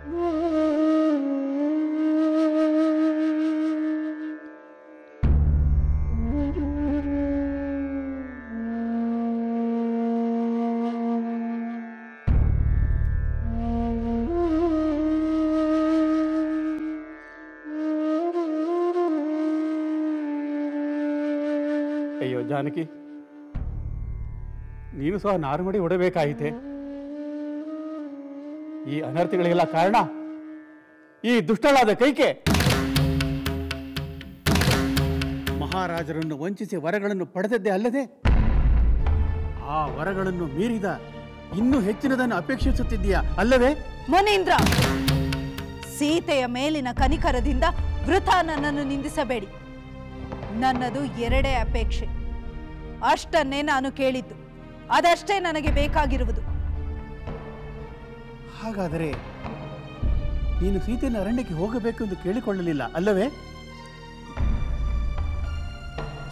ಅಯ್ಯೋ ಜಾನಕಿ, ನೀನು ಸಹ ನಾರುಮಡಿ ಉಡಬೇಕಾಯಿತೆ. ಈ ಅನರ್ಥಗಳಿಗೆಲ್ಲ ಕಾರಣ ಈ ದುಷ್ಟಳಾದ ಕೈಕೆ. ಮಹಾರಾಜರನ್ನು ವಂಚಿಸಿ ವರಗಳನ್ನು ಪಡೆದದ್ದೇ ಅಲ್ಲದೆ ಆ ವರಗಳನ್ನು ಮೀರಿದ ಇನ್ನೂ ಹೆಚ್ಚಿನದನ್ನು ಅಪೇಕ್ಷಿಸುತ್ತಿದ್ದೀಯಾ ಅಲ್ಲವೇ? ಮುನೀಂದ್ರ, ಸೀತೆಯ ಮೇಲಿನ ಕನಿಕರದಿಂದ ವೃಥಾ ನನ್ನನ್ನು ನಿಂದಿಸಬೇಡಿ. ನನ್ನದು ಎರಡೇ ಅಪೇಕ್ಷೆ, ಅಷ್ಟನ್ನೇ ನಾನು ಕೇಳಿದ್ದು. ಅದಷ್ಟೇ ನನಗೆ ಬೇಕಾಗಿರುವುದು. ಹಾಗಾದರೆ ನೀನು ಸೀತೆಯನ್ನು ಅರಣ್ಯಕ್ಕೆ ಹೋಗಬೇಕೆಂದು ಕೇಳಿಕೊಳ್ಳಲಿಲ್ಲ ಅಲ್ಲವೇ?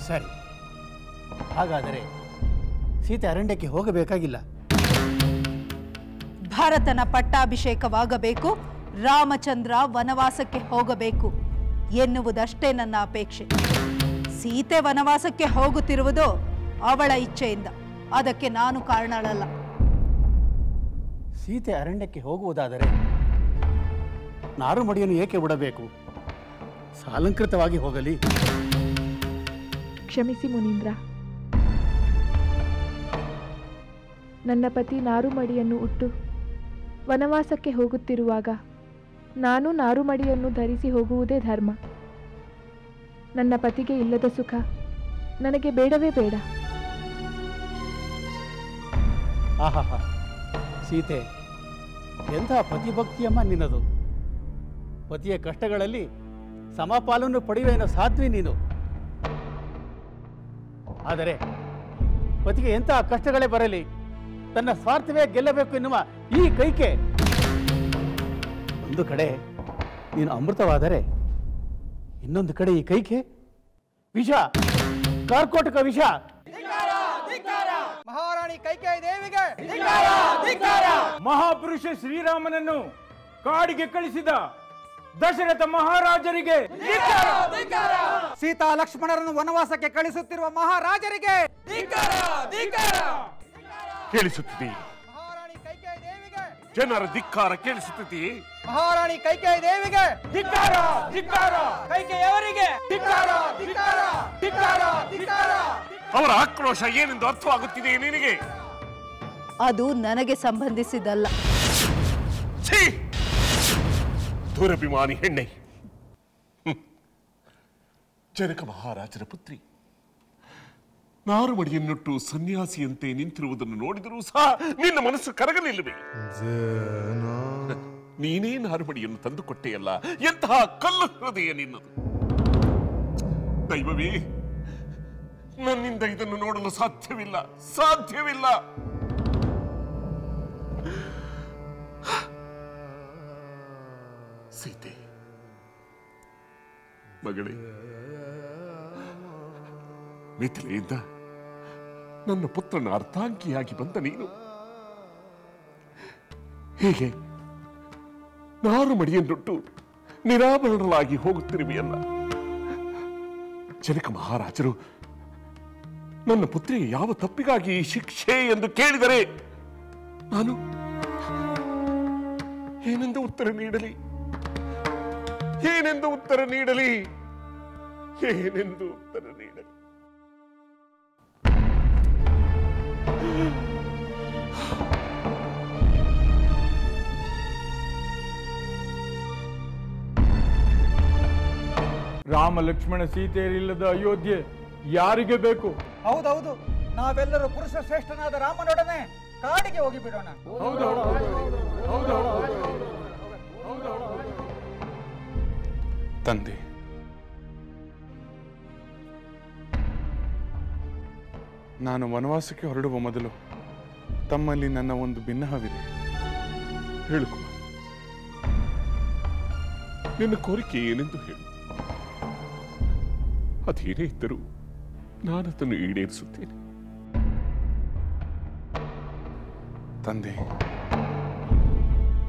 ಸರಿ, ಹಾಗಾದರೆ ಸೀತೆ ಅರಣ್ಯಕ್ಕೆ ಹೋಗಬೇಕಾಗಿಲ್ಲ. ಭರತನ ಪಟ್ಟಾಭಿಷೇಕವಾಗಬೇಕು, ರಾಮಚಂದ್ರ ವನವಾಸಕ್ಕೆ ಹೋಗಬೇಕು ಎನ್ನುವುದಷ್ಟೇ ನನ್ನ ಅಪೇಕ್ಷೆ. ಸೀತೆ ವನವಾಸಕ್ಕೆ ಹೋಗುತ್ತಿರುವುದು ಅವಳ ಇಚ್ಛೆಯಿಂದ, ಅದಕ್ಕೆ ನಾನು ಕಾರಣಳಲ್ಲ. ಸೀತೆ ಅರಣ್ಯಕ್ಕೆ ಹೋಗುವುದಾದರೆ ನಾರುಮಡಿಯನ್ನು ಏಕೆ ಬಿಡಬೇಕು? ಸಾಲಂಕೃತವಾಗಿ ಹೋಗಲಿ. ಕ್ಷಮಿಸಿ ಮುನೀಂದ್ರ, ನನ್ನ ಪತಿ ನಾರುಮಡಿಯನ್ನು ಉಟ್ಟು ವನವಾಸಕ್ಕೆ ಹೋಗುತ್ತಿರುವಾಗ ನಾನು ನಾರುಮಡಿಯನ್ನು ಧರಿಸಿ ಹೋಗುವುದೇ ಧರ್ಮ. ನನ್ನ ಪತಿಗೆ ಇಲ್ಲದ ಸುಖ ನನಗೆ ಬೇಡವೇ ಬೇಡ. ಆಹಾ, ಸೀತೆ, ಎಂಥ ಪತಿಭಕ್ತಿಯಮ್ಮ ನಿನ್ನದು. ಪತಿಯ ಕಷ್ಟಗಳಲ್ಲಿ ಸಮಪಾಲನ್ನು ಪಡೆಯುವ ಸಾಧ್ವಿ ನೀನು. ಆದರೆ ಪತಿಗೆ ಎಂತಹ ಕಷ್ಟಗಳೇ ಬರಲಿ, ತನ್ನ ಸ್ವಾರ್ಥವೇ ಗೆಲ್ಲಬೇಕು ಎನ್ನುವ ಈ ಕೈಕೆ. ಒಂದು ಕಡೆ ನೀನು ಅಮೃತವಾದರೆ ಇನ್ನೊಂದು ಕಡೆ ಈ ಕೈಕೆ ವಿಷ, ಕಾರ್ಕೋಟಕ ವಿಷ. ಮಹಾರಾಣಿ ಕೈಕೇಯಿ ದೇವಿಗೆ, ಮಹಾಪುರುಷ ಶ್ರೀರಾಮನನ್ನು ಕಾಡಿಗೆ ಕಳಿಸಿದ ದಶರಥ ಮಹಾರಾಜರಿಗೆ, ಸೀತಾ ಲಕ್ಷ್ಮಣರನ್ನು ವನವಾಸಕ್ಕೆ ಕಳಿಸುತ್ತಿರುವ ಮಹಾರಾಜರಿಗೆ ಕೇಳಿಸುತ್ತಿದೆ. ಮಹಾರಾಣಿ ಕೈಕೇಯಿ ದೇವಿಗೆ, ಜನರ ಧಿಕ್ಕಾರ ಕೇಳಿಸುತ್ತಿದೆ. ಮಹಾರಾಣಿ ಕೈಕೇಯಿ ದೇವಿಗೆ ಧಿಕ್ಕಾರ, ಧಿಕ್ಕಾರ, ಕೈಕೇಯಿಯವರಿಗೆ ಧಿಕ್ಕಾರ, ಧಿಕ್ಕಾರ, ಧಿಕ್ಕಾರ, ಧಿಕ್ಕಾರ. ಅವರ ಆಕ್ರೋಶ ಏನೆಂದು ಅರ್ಥವಾಗುತ್ತಿದೆ ನಿನಗೆ? ಅದು ನನಗೆ ಸಂಬಂಧಿಸಿದಲ್ಲ. ದುರಭಿಮಾನಿ ಹೆಣ್ಣೆ, ಜನಕ ಮಹಾರಾಜರ ಪುತ್ರಿ ನಾರುಮಡಿಯನ್ನುಟ್ಟು ಸನ್ಯಾಸಿಯಂತೆ ನಿಂತಿರುವುದನ್ನು ನೋಡಿದರೂ ಸಹ ನಿನ್ನ ಮನಸ್ಸು ಕರಗಲಿಲ್ಲವೇ? ನೀನೇ ನಾರುಮಡಿಯನ್ನು ತಂದುಕೊಟ್ಟೆಯಲ್ಲ, ಎಂತಹ ಕಲ್ಲು ಹೃದಯ ನಿನ್ನದು. ದೈವವೇ, ನನ್ನಿಂದ ಇದನ್ನು ನೋಡಲು ಸಾಧ್ಯವಿಲ್ಲ, ಸಾಧ್ಯವಿಲ್ಲ. ಸೀತೆ ಮಗಳೇ, ಮಿಥಿಲೆಯಿಂದ ನನ್ನ ಪುತ್ರನ ಅರ್ಧಾಂಗಿಯಾಗಿ ಬಂದ ನೀನು ಹೀಗೆ ನಾರುಮಡಿಯನ್ನುಟ್ಟು ನಿರಾಭರಣರಾಗಿ ಹೋಗುತ್ತಿರುವೆಯಲ್ಲ. ಜನಕ ಮಹಾರಾಜರು ನನ್ನ ಪುತ್ರಿಗೆ ಯಾವ ತಪ್ಪಿಗಾಗಿ ಶಿಕ್ಷೆ ಎಂದು ಕೇಳಿದರೆ ನಾನು ಏನೆಂದು ಉತ್ತರ ನೀಡಲಿ? ಏನೆಂದು ಉತ್ತರ ನೀಡಲಿ? ಏನೆಂದು ಉತ್ತರ ನೀಡಲಿ? ರಾಮ ಲಕ್ಷ್ಮಣ ಸೀತೆಯರಿಲ್ಲದ ಅಯೋಧ್ಯೆ ಯಾರಿಗೆ ಬೇಕು? ಹೌದೌದು, ನಾವೆಲ್ಲರೂ ಪುರುಷ ಶ್ರೇಷ್ಠನಾದ ರಾಮನೊಡನೆ ಕಾಡಿಗೆ ಹೋಗಿ ಬಿಡೋಣ. ತಂದೆ, ನಾನು ವನವಾಸಕ್ಕೆ ಹೊರಡುವ ಮೊದಲು ತಮ್ಮಲ್ಲಿ ನನ್ನ ಒಂದು ಭಿನ್ನಹವಿದೆ. ಹೇಳು ಕುಮಾರ, ನಿನ್ನ ಕೋರಿಕೆ ಏನೆಂದು ಹೇಳು. ಅದೇನೇ ಇದ್ದರೂ ನಾನದನ್ನು ಈಡೇರಿಸುತ್ತೇನೆ. ತಂದೆ,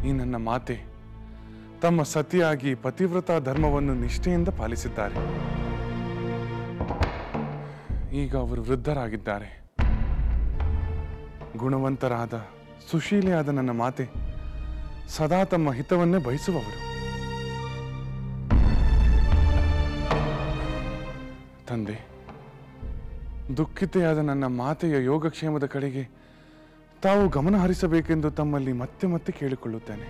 ಈ ನನ್ನ ಮಾತೆ ತಮ್ಮ ಸತಿಯಾಗಿ ಪತಿವ್ರತ ಧರ್ಮವನ್ನು ನಿಷ್ಠೆಯಿಂದ ಪಾಲಿಸಿದ್ದಾರೆ. ಈಗ ಅವರು ವೃದ್ಧರಾಗಿದ್ದಾರೆ. ಗುಣವಂತರಾದ ಸುಶೀಲೆಯಾದ ನನ್ನ ಮಾತೆ ಸದಾ ತಮ್ಮ ಹಿತವನ್ನೇ ಬಯಸುವವರು. ತಂದೆ, ದುಃಖಿತೆಯಾದ ನನ್ನ ಮಾತೆಯ ಯೋಗಕ್ಷೇಮದ ಕಡೆಗೆ ತಾವು ಗಮನ ಹರಿಸಬೇಕೆಂದು ತಮ್ಮಲ್ಲಿ ಮತ್ತೆ ಮತ್ತೆ ಕೇಳಿಕೊಳ್ಳುತ್ತೇನೆ.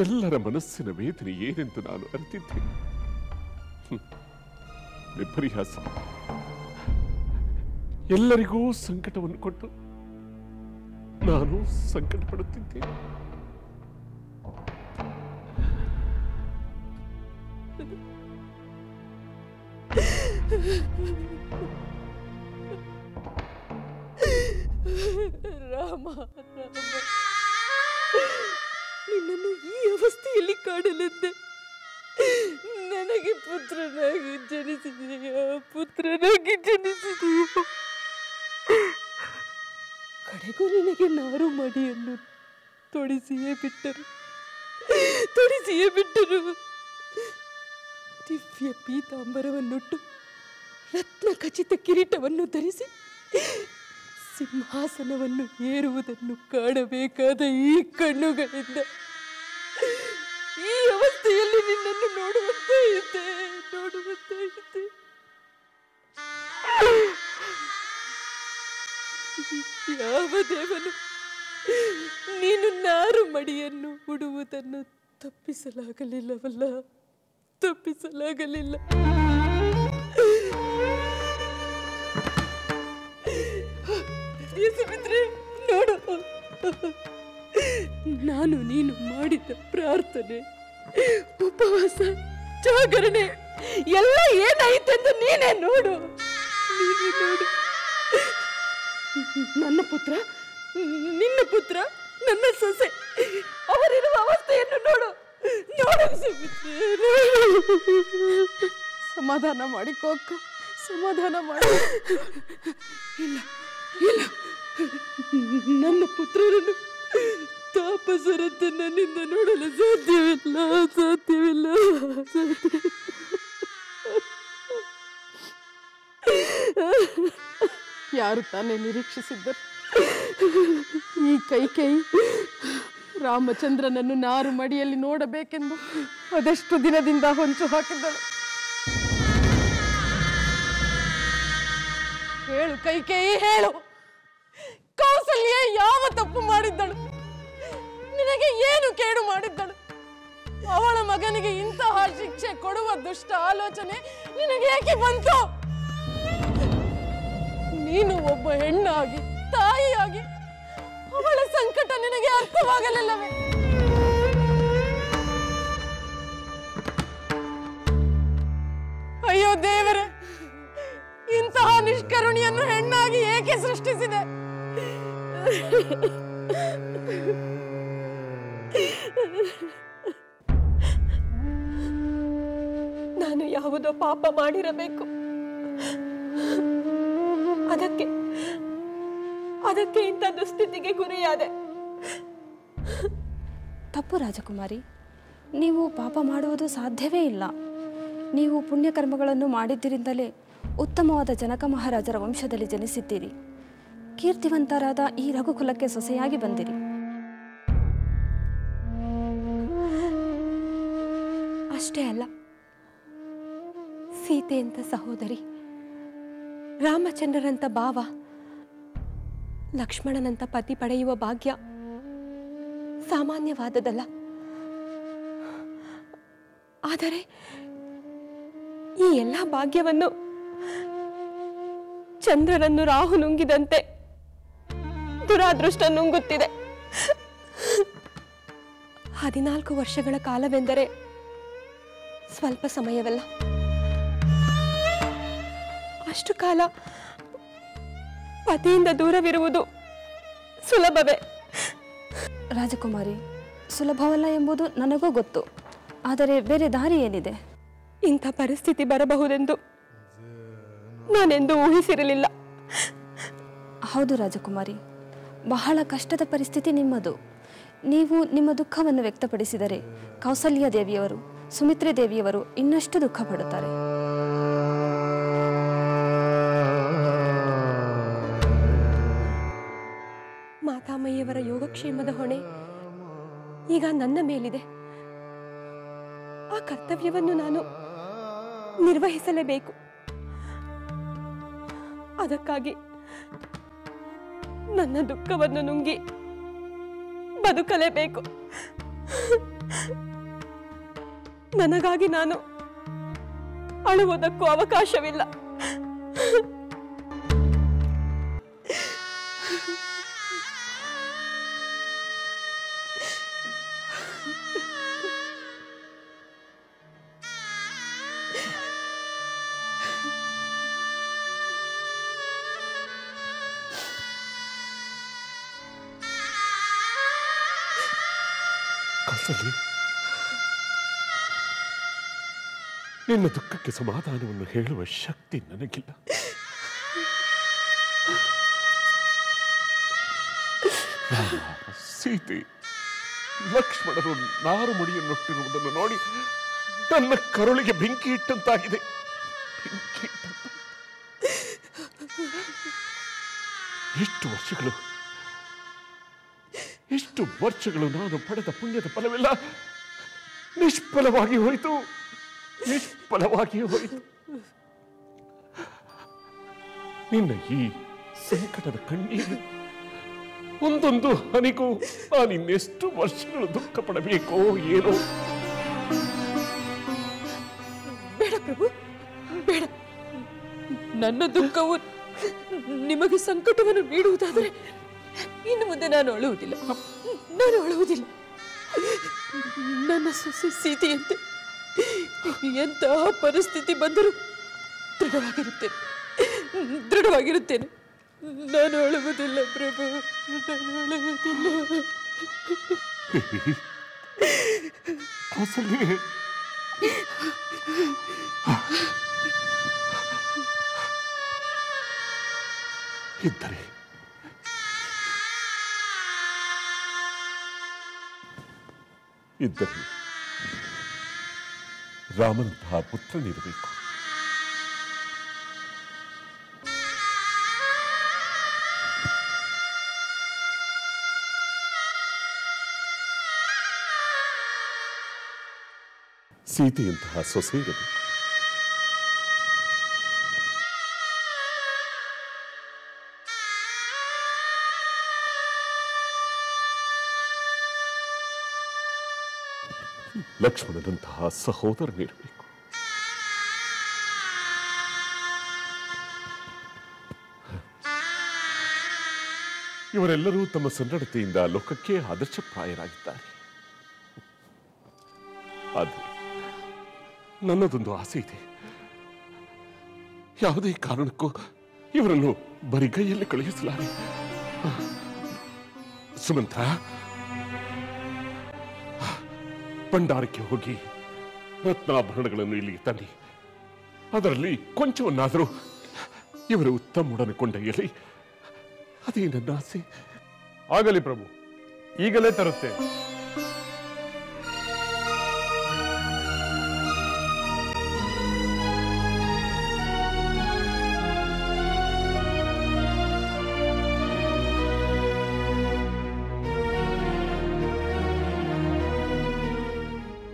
ಎಲ್ಲರ ಮನಸ್ಸಿನ ವೇದನೆ ಏನೆಂದು ನಾನು ಅರಿತಿದ್ದೇನೆ. ವಿಪರ್ಯಾಸ, ಎಲ್ಲರಿಗೂ ಸಂಕಟವನ್ನು ಕೊಟ್ಟು ನಾನು ಸಂಕಟ ಪಡುತ್ತಿದ್ದೇನೆ. ರಾಮ, ನಿನ್ನನ್ನು ಈ ಅವಸ್ಥೆಯಲ್ಲಿ ಕಾಣಲೆಂದೆ. ನನಗೆ ಪುತ್ರನಾಗಿ ಜನಿಸಿದೆಯಾ, ಪುತ್ರನಾಗಿ ಜನಿಸಿದೆಯಾ. ಕಡೆಗೂ ನಿನಗೆ ನಾರು ಮಡಿಯನ್ನು ತೊಡಿಸಿಯೇ ಬಿಟ್ಟರು. ದಿವ್ಯ ಪೀತಾಂಬರವನ್ನುಟ್ಟು ರತ್ನ ಖಚಿತ ಕಿರೀಟವನ್ನು ಧರಿಸಿ ಸಿಂಹಾಸನವನ್ನು ಏರುವುದನ್ನು ಕಾಣಬೇಕಾದ ಈ ಕಣ್ಣುಗಳಿಂದ ಈ ಅವಸ್ಥೆಯಲ್ಲಿ ನಿನ್ನನ್ನು ನೋಡುವಂತೆ ಇದ್ದೆ. ಯಾವ ದೇವನು ನೀನು ನಾರು ಮಡಿಯನ್ನು ಉಡುವುದನ್ನು ತಪ್ಪಿಸಲಾಗಲಿಲ್ಲ. ಸುಮಿತ್ರೆ, ನೋಡು, ನಾನು ನೀನು ಮಾಡಿದ ಪ್ರಾರ್ಥನೆ, ಉಪವಾಸ, ಜಾಗರಣೆ ಎಲ್ಲ ಏನಾಯಿತೆಂದು ನೀನೇ ನೋಡು. ನನ್ನ ಪುತ್ರ, ನಿನ್ನ ಪುತ್ರ, ನನ್ನ ಸೊಸೆ ಅವರಿರುವ ಅವಸ್ಥೆಯನ್ನು ನೋಡು. ಸುಮಿತ್ರೆ, ಸಮಾಧಾನ ಮಾಡಿಕೋ ಅಕ್ಕ, ಸಮಾಧಾನ ಮಾಡಿ. ಇಲ್ಲ, ನನ್ನ ಪುತ್ರರನ್ನು ತಾಪಸರಂತೆ ನನ್ನಿಂದ ನೋಡಲು ಸಾಧ್ಯವಿಲ್ಲ. ಯಾರು ತಾನೇ ನಿರೀಕ್ಷಿಸಿದ್ದರು ಈ ಕೈಕೇಯಿ ರಾಮಚಂದ್ರನನ್ನು ನಾರು ಮಡಿಯಲ್ಲಿ ನೋಡಬೇಕೆಂದು ಅದೆಷ್ಟು ದಿನದಿಂದ ಹೊಂಚು ಹಾಕಿದ್ದಳು. ಹೇಳು ಕೈಕೇಯಿ, ಹೇಳು, ಕೌಸಲ್ಯ ಯಾವ ತಪ್ಪು ಮಾಡಿದ್ದಳು? ನಿನಗೆ ಏನು ಕೇಡು ಮಾಡಿದ್ದಳು? ಅವಳ ಮಗನಿಗೆ ಇಂತಹ ಶಿಕ್ಷೆ ಕೊಡುವ ದುಷ್ಟ ಆಲೋಚನೆ ನಿನಗೆ ಏಕೆ ಬಂತು? ನೀನು ಒಬ್ಬ ಹೆಣ್ಣಾಗಿ, ತಾಯಿಯಾಗಿ ಅವಳ ಸಂಕಟ ನಿನಗೆ ಅರ್ಥವಾಗಲಿಲ್ಲವೇ? ಅಯ್ಯೋ ದೇವರೇ, ಇಂತಹ ನಿಷ್ಕರುಣಿಯನ್ನು ಹೆಣ್ಣಾಗಿ ಏಕೆ ಸೃಷ್ಟಿಸಿದೆ? ನಾನು ಯಾವುದೋ ಪಾಪ ಮಾಡಿರಬೇಕು. ಅದಕ್ಕೆ ಇಂಥ ದುಸ್ಥಿತಿಗೆ ಗುರಿಯಾದೆ. ತಪ್ಪು ರಾಜಕುಮಾರಿ, ನೀವು ಪಾಪ ಮಾಡುವುದು ಸಾಧ್ಯವೇ ಇಲ್ಲ. ನೀವು ಪುಣ್ಯಕರ್ಮಗಳನ್ನು ಮಾಡಿದ್ದರಿಂದಲೇ ಉತ್ತಮವಾದ ಜನಕ ಮಹಾರಾಜರ ವಂಶದಲ್ಲಿ ಜನಿಸಿದ್ದೀರಿ. ಕೀರ್ತಿವಂತರಾದ ಈ ರಘುಕುಲಕ್ಕೆ ಸೊಸೆಯಾಗಿ ಬಂದಿರಿ. ಅಷ್ಟೇ ಅಲ್ಲ, ಸೀತೆಯಂತ ಸಹೋದರಿ, ರಾಮಚಂದ್ರರಂತ ಭಾವ, ಲಕ್ಷ್ಮಣನಂತ ಪತಿ ಪಡೆಯುವ ಭಾಗ್ಯ ಸಾಮಾನ್ಯವಾದದಲ್ಲ. ಆದರೆ ಈ ಎಲ್ಲ ಭಾಗ್ಯವನ್ನು ಚಂದ್ರನನ್ನು ರಾಹು ನುಂಗಿದಂತೆ ದುರಾದೃಷ್ಟ ನುಂಗುತ್ತಿದೆ. 14 ವರ್ಷಗಳ ಕಾಲವೆಂದರೆ ಸ್ವಲ್ಪ ಸಮಯವಲ್ಲ. ಅಷ್ಟು ಕಾಲ ಪತಿಯಿಂದ ದೂರವಿರುವುದು ಸುಲಭವೇ? ರಾಜಕುಮಾರಿ, ಸುಲಭವಲ್ಲ ಎಂಬುದು ನನಗೂ ಗೊತ್ತು. ಆದರೆ ಬೇರೆ ದಾರಿ ಏನಿದೆ? ಇಂಥ ಪರಿಸ್ಥಿತಿ ಬರಬಹುದೆಂದು ನಾನೆಂದೂ ಊಹಿಸಿರಲಿಲ್ಲ. ಹೌದು ರಾಜಕುಮಾರಿ, ಬಹಳ ಕಷ್ಟದ ಪರಿಸ್ಥಿತಿ ನಿಮ್ಮದು. ನೀವು ನಿಮ್ಮ ದುಃಖವನ್ನು ವ್ಯಕ್ತಪಡಿಸಿದರೆ ಕೌಸಲ್ಯ ದೇವಿಯವರು, ಸುಮಿತ್ರೆ ದೇವಿಯವರು ಇನ್ನಷ್ಟು ದುಃಖ ಪಡುತ್ತಾರೆ. ಮಾತಾಮಯ್ಯವರ ಯೋಗಕ್ಷೇಮದ ಹೊಣೆ ಈಗ ನನ್ನ ಮೇಲಿದೆ. ಆ ಕರ್ತವ್ಯವನ್ನು ನಾನು ನಿರ್ವಹಿಸಲೇಬೇಕು. ಅದಕ್ಕಾಗಿ ನನ್ನ ದುಃಖವನ್ನು ನುಂಗಿ ಬದುಕಲೇಬೇಕು. ನನಗಾಗಿ ನಾನು ಅಳುವುದಕ್ಕೂ ಅವಕಾಶವಿಲ್ಲ. ನಿನ್ನ ದುಃಖಕ್ಕೆ ಸಮಾಧಾನವನ್ನು ಹೇಳುವ ಶಕ್ತಿ ನನಗಿಲ್ಲ. ಸೀತೆ, ಲಕ್ಷ್ಮಣರು ನಾರು ಮುಡಿಯನ್ನುಟ್ಟಿರುವುದನ್ನು ನೋಡಿ ನನ್ನ ಕರುಳಿಗೆ ಬೆಂಕಿ ಇಟ್ಟಂತಾಗಿದೆ. ಎಷ್ಟು ವರ್ಷಗಳು ನಾನು ಪಡೆದ ಪುಣ್ಯದ ಫಲವೆಲ್ಲ ನಿಷ್ಫಲವಾಗಿ ಹೋಯಿತು. ನಿನ್ನ ಈ ಸಂಕಟದ ಕಣ್ಣೀರು ಒಂದೊಂದು ಹನಿಗೂ ನಾನಿನ್ನೆಷ್ಟು ವರ್ಷಗಳು ದುಃಖ ಪಡಬೇಕೋ ಏನೋ. ಬೇಡ ಪ್ರಭು, ಬೇಡ. ನನ್ನ ದುಃಖವು ನಿಮಗೆ ಸಂಕಟವನ್ನು ನೀಡುವುದಾದರೆ ಇನ್ನು ಮುಂದೆ ನಾನು ಅಳುವುದಿಲ್ಲ. ನನ್ನ ಸೊಸೆ ಸೀತೆಯಂತೆ ಎಂತಹ ಪರಿಸ್ಥಿತಿ ಬಂದರೂ ದೃಢವಾಗಿರುತ್ತೇನೆ. ನಾನು ಅಳುವುದಿಲ್ಲ ಪ್ರಭು, ನಾನು ಅಳುವುದಿಲ್ಲ. ಇದ್ದರೆ ರಾಮನಂತಹ ಪುತ್ರನಿರಬೇಕು. ಸೀತೆಯಂತಹ ಸೊಸೆ ಇರಬೇಕು. ಲಕ್ಷ್ಮಣನಂತಹ ಸಹೋದರನಿರಬೇಕು. ಇವರೆಲ್ಲರೂ ತಮ್ಮ ಸನ್ನಡತೆಯಿಂದ ಲೋಕಕ್ಕೆ ಆದರ್ಶಪ್ರಾಯರಾಗಿದ್ದಾರೆ. ಆದರೆ ನನ್ನದೊಂದು ಆಸೆ ಇದೆ. ಯಾವುದೇ ಕಾರಣಕ್ಕೂ ಇವರನ್ನು ಬರಿಗೈಯಲ್ಲಿ ಕಳುಹಿಸಲಾರೆ. ಸುಮಂತ್ರ, ಭಂಡಾರಕ್ಕೆ ಹೋಗಿ ರತ್ನಾಭರಣಗಳನ್ನು ಇಲ್ಲಿಗೆ ತನ್ನಿ. ಅದರಲ್ಲಿ ಕೊಂಚವನ್ನಾದರೂ ಇವರು ತಮ್ಮೊಡನೆ ಕೊಂಡೊಯ್ಯಲಿ. ಅದೇ ನನ್ನ ಆಸೆ. ಆಗಲಿ ಪ್ರಭು, ಈಗಲೇ ತರುತ್ತೆ.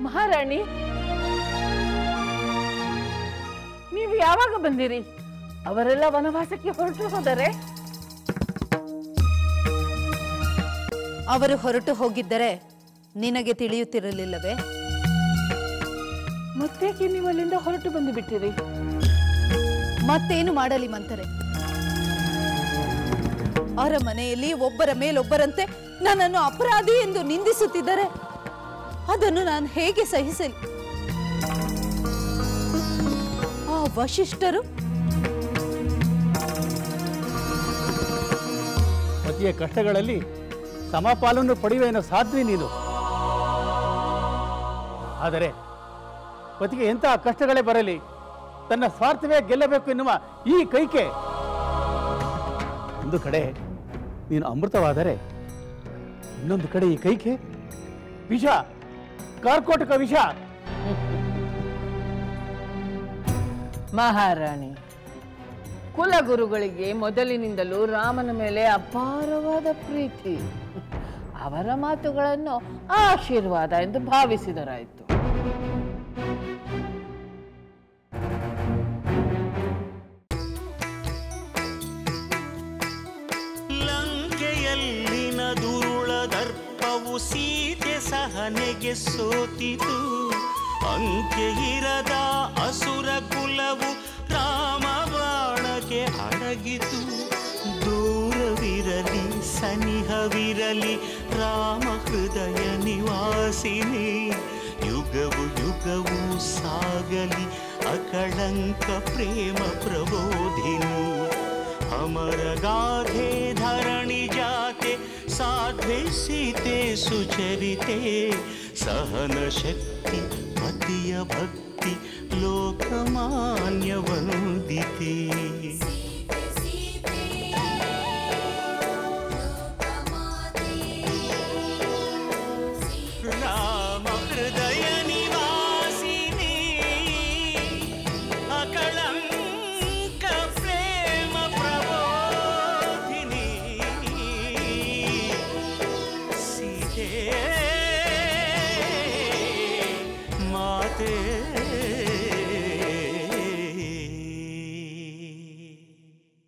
ಮಹಾರಾಣಿ, ನೀವು ಯಾವಾಗ ಬಂದಿರಿ? ಅವರೆಲ್ಲ ವನವಾಸಕ್ಕೆ ಹೊರಟು ಹೋದರೆ? ಅವರು ಹೊರಟು ಹೋಗಿದ್ದರೆ ನಿನಗೆ ತಿಳಿಯುತ್ತಿರಲಿಲ್ಲವೇ? ಮತ್ತೇಕೆ ನೀವು ಅಲ್ಲಿಂದ ಹೊರಟು ಬಂದು ಬಿಟ್ಟಿರಿ? ಮತ್ತೇನು ಮಾಡಲಿ ಮಂತರೆ? ಅರಮನೆಯಲ್ಲಿ ಒಬ್ಬರ ಮೇಲೊಬ್ಬರಂತೆ ನನ್ನನ್ನು ಅಪರಾಧಿ ಎಂದು ನಿಂದಿಸುತ್ತಿದ್ದರೆ ಅದನ್ನು ನಾನು ಹೇಗೆ ಸಹಿಸಲಿ? ಆ ವಶಿಷ್ಠರು ಪತಿಯ ಕಷ್ಟಗಳಲ್ಲಿ ಸಮಪಾಲನ್ನು ಪಡೆಯುವೇನೋ ಸಾಧ್ವಿ ನೀನು. ಆದರೆ ಪತಿಗೆ ಎಂತಹ ಕಷ್ಟಗಳೇ ಬರಲಿ, ತನ್ನ ಸ್ವಾರ್ಥವೇ ಗೆಲ್ಲಬೇಕು ಎನ್ನುವ ಈ ಕೈಕೆ ಒಂದು ಕಡೆ ನೀನು ಅಮೃತವಾದರೆ ಇನ್ನೊಂದು ಕಡೆ ಈ ಕೈಕೆ ವಿಷ, ಕಾರ್ಕೋಟಕ ವಿಷ. ಮಹಾರಾಣಿ, ಕುಲಗುರುಗಳಿಗೆ ಮೊದಲಿನಿಂದಲೂ ರಾಮನ ಮೇಲೆ ಅಪಾರವಾದ ಪ್ರೀತಿ. ಅವರ ಮಾತುಗಳನ್ನು ಆಶೀರ್ವಾದ ಎಂದು ಭಾವಿಸಿದರಾಯಿತು. ಲಂಕೆಯಲ್ಲಿನ ದುರುಳ ದರ್ಪವು ಸೀತೆ ಸಹನೆಗೆ ಸೋತಿತು. ಅಂಕೆ ಇರದ ಅಸುರ ಕುಲವು ರಾಮ ಬಾಣಕ್ಕೆ ಅಡಗಿತು. ದೂರವಿರಲಿ ಸನಿಹವಿರಲಿ ರಾಮ ಹೃದಯ ನಿವಾಸಿನಿ. ಯುಗವು ಯುಗವು ಸಾಗಲಿ ಅಕಳಂಕ ಪ್ರೇಮ ಪ್ರಬೋಧಿನಿ. ಅಮರ ಗಾಧೆ ಧರಣಿ ಜಾತೆ ಸಾಧ್ವೆ ಸೀತೆ ಸುಚರಿತೆ. ಸಹನ ಶಕ್ತಿ ಪತಿಯ ಭಕ್ತಿ ಲೋಕಮಾನ್ಯ ವಂದಿತೆ.